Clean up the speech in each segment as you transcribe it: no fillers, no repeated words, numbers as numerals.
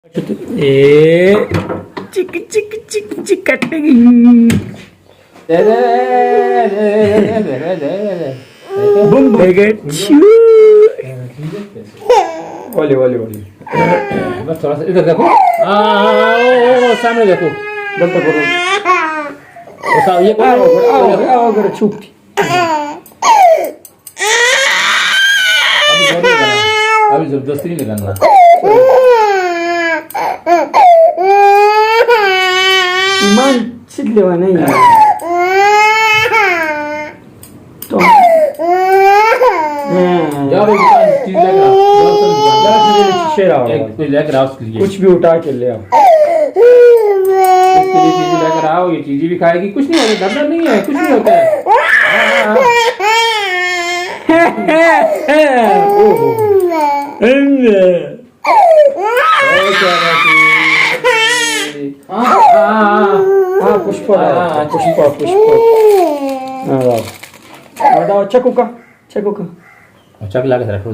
ए चिक चिक चिक चिक कटेगी बम बेगेट वाले वाले वाले बस थोड़ा सा इधर देखो ओ सामने देखो गलत करो ये आओ अगर चुप अभी जबरदस्ती नहीं लगाना ईमान चिल्लेवा नहीं है तो जाओ चीज लेकर आओ कुछ भी उठा के ले आओ इसके लिए चीज लेकर आओ ये चीजें भी खाएगी कुछ नहीं होता डर नहीं है कुछ नहीं होता है पुष्पा पुष्पा पुष्पा चकुका चक लगा के रखो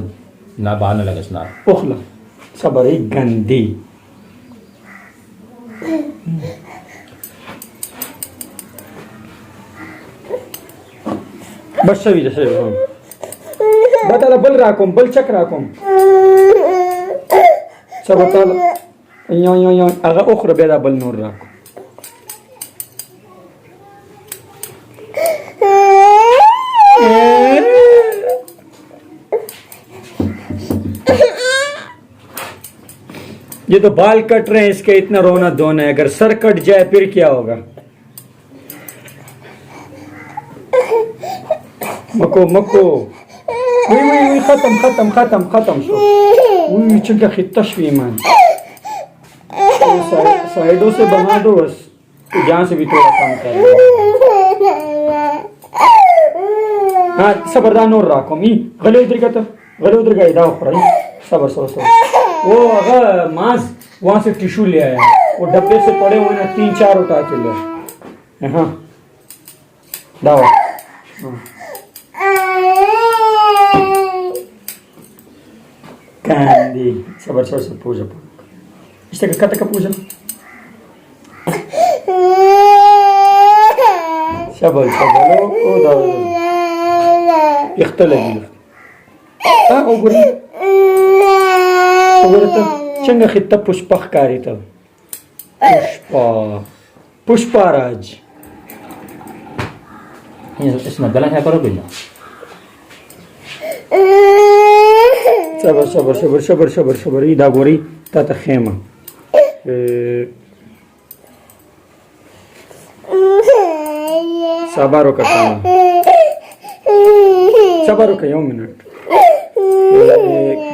ना बाहर ना लगे सुना ओखला सब अरे गंदी बस सभी जैसे बताला बल राकोम बल चक राकोम सब बताला यो अगर ओखरा बेदा बल नूर राको ये तो बाल कट रहे हैं इसके इतना रोना धोना है अगर सर कट जाए फिर क्या होगा मको मको वही खत्म वही चुका खितशवी मान साइडों से बना दो बस तो जहाँ से भी थोड़ा काम कर हाँ सबरदान और राखो मी गले उधर का इदा ऊपर सबर वो अगर मांस वहां से टिश्यू ले आया वो डब्बे से पड़े हुए ना 3-4 उठा के ले हाँ दावा कैंडी सबर पूजा इससे कत का पूजा शबल ओ दावा इख्तलाफ ओगुरी चंगा खित्ता पुष्पा कारी तब पुष्पाराज इसमें गला क्या करो भैया सबर इदा गोरी ता खेमा सबारो का यौ मिनट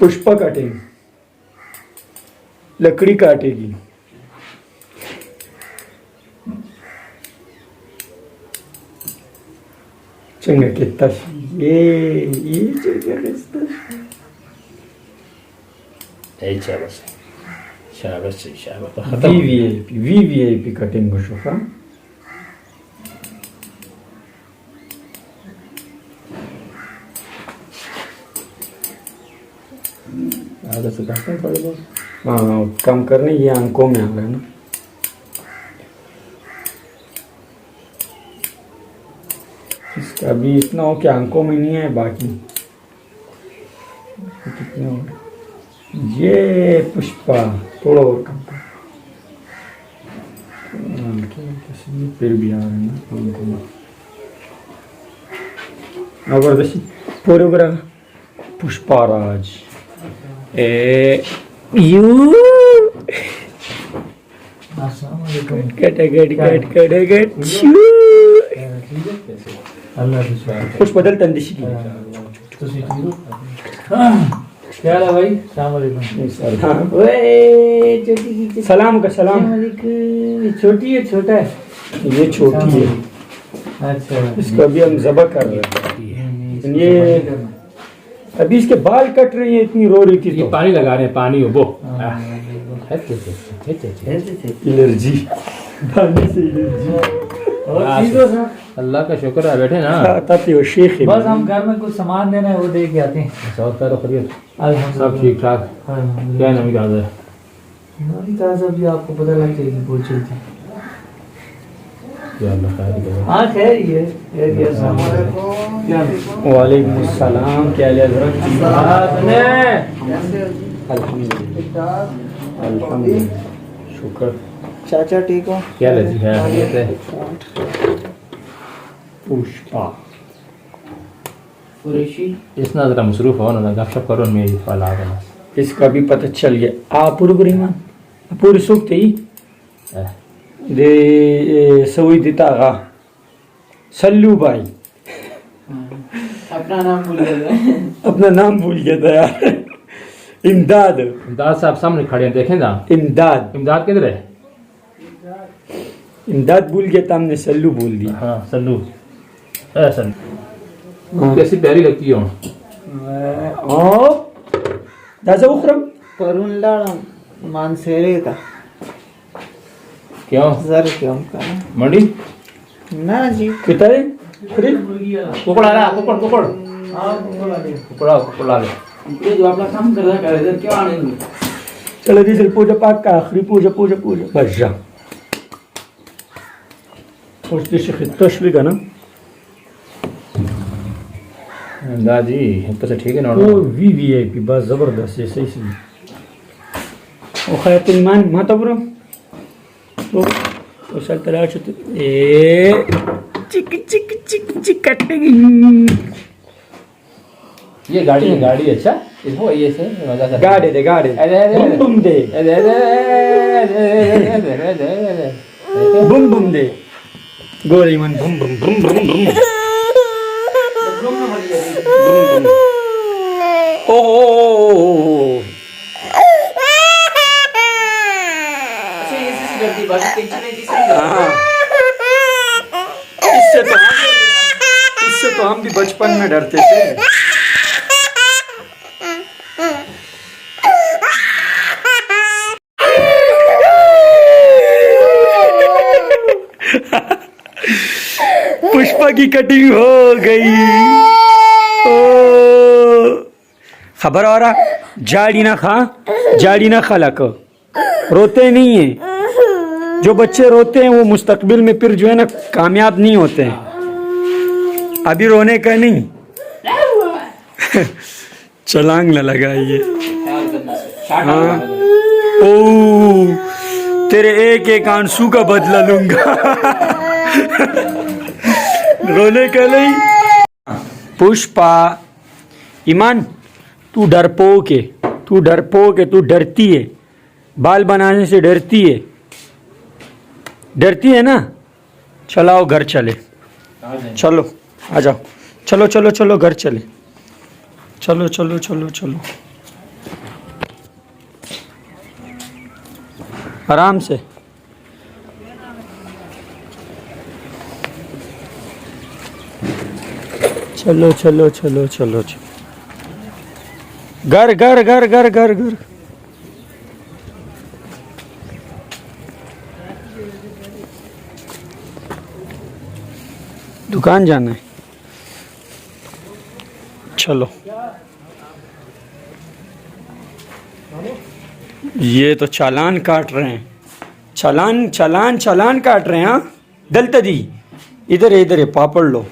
पुष्पा काटेगी लकड़ी काटेगी चंगा कितना ये चंगा कितना शाबाश वीवीआईपी कटिंग शोफा आगे से करते हैं थोड़ी बहुत। हाँ कम करने, ये आंखों में आ रहा है ना। इसका अभी इतना हो कि आंखों में नहीं है, बाकी कितने हो गए? ये पुष्पा थोड़ा और कम कर। फिर भी आ रहे हैं ना आंखों में। जबरदस्ती पूरे पूरा पुष्पाराज ए यू कुछ बदल तंदिशी की क्या है भाई? सलाम वालेकुम। सलाम का सलाम। छोटी है छोटा है? ये छोटी है, अच्छा इसको अभी हम ज़बह कर रहे हैं। ये अभी इसके बाल कट रही है, इतनी रो रही थी ये तो। पानी लगा रहे हैं, पानी हो वो एलर्जी, पानी से एलर्जी। अल्लाह का शुक्र है बैठे ना। ताती वो शेख है। बस हम घर में कुछ सामान देना है, वो दे के आते हैं। सब तरह खरीद अल्हम्दुलिल्लाह सब ठीक ठाक। क्या नमी ताज़ा है? नवी ताज़ा भी आपको पता लग जाएगी बहुत जल्दी। या अल्लाह खैर करे। हाँ खैर ही है। क्या वालेकुम अस्सलाम, क्या हाल है हज़रत? अल्हम्दुलिल्लाह अल्हम्दुलिल्लाह, शुक्र। चाचा ठीक हो? क्या लजी है? पुष्पा कुरैशी इतना ज़रा मसरूफ़ हो ना, गपशप करो में ये फल आ गया। इसका भी पता चल गया। आप पूरी ईमान पूरी सूखते ही दे सवी देता गा सल्लू भाई। अपना नाम भूल गया। अपना नाम भूल गया था यार। इमदाद, इमदाद साहब सामने खड़े हैं, देखें ना। इमदाद, इमदाद किधर है? इमदाद भूल गया था, हमने सल्लू बोल दिया। हाँ सल्लू, सल्लू कैसी प्यारी लगती है। दादा उखरम करुण लाड़ा मानसेरे का क्यों जर क्यों का मंडी ना जी कितना है? कुकड़ आ रहा, कुकड़ कुकड़ कुकड़ ला ले। ये जो अपना काम कर रहा है इधर क्या आने दो। चलो जी, पूजा पाठ का आखिरी पूजा पूजा पूजा बस जा। उसकी शिकतश भी का ना दादी तो से ठीक है ना। वो वीवीआईपी बस जबरदस्त है, सही सही। वो खैर ईमान माता ब्रो तो चल तला चुत ए चिक चिक चिक चिक कटेगी। ये गाड़ी अच्छा इसको ये से मजा कर। गाड़ी दे बुम दे बुम बुम दे गोली मन बुम बुम बुम बुम बुम। ओ इससे तो हम भी बचपन में डरते थे। पुष्पा की कटिंग हो गई। ओ खबर आ रहा, जाड़ी ना खा, जाड़ी ना खलक। रोते नहीं है जो बच्चे, रोते हैं वो मुस्तकबिल में फिर जो है ना कामयाब नहीं होते हैं। अभी रोने का नहीं। छलांग न लगाइए। हाँ ओ तेरे एक एक आंसू का बदला लूंगा। रोने का नहीं। पुष्पा ईमान तू डरपोक है, तू डरती है, बाल बनाने से डरती है ना। चलाओ घर चले, चलो आ जाओ, चलो चलो चलो घर चले, चलो चलो चलो चलो आराम से। चलो चलो चलो चलो चलो घर घर घर घर घर घर। दुकान जाना है, चलो। ये तो चालान काट रहे हैं, चालान चालान चालान काट रहे हैं। हाँ दलता दी, इधर है, इधर है, पापड़ लो,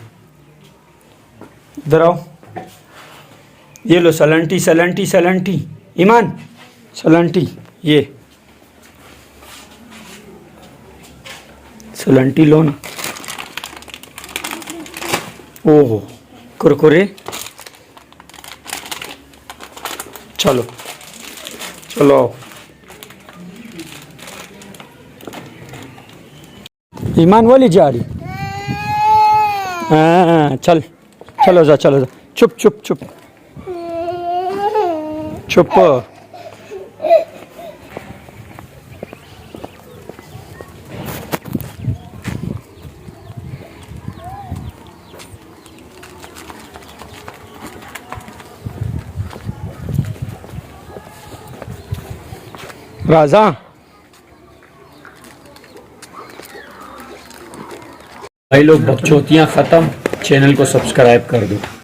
इधर आओ, ये लो सलंटी सलंटी सलंटी, ईमान सलंटी, ये सलंटी लो ना। ओहो कुरकुरे, चलो चलो ईमान वाली जा रही। हाँ चल, चलो जा, चलो जा, चुप चुप चुप चुप। राजा भाई लोग, बकचोदियाँ ख़त्म, चैनल को सब्सक्राइब कर दो।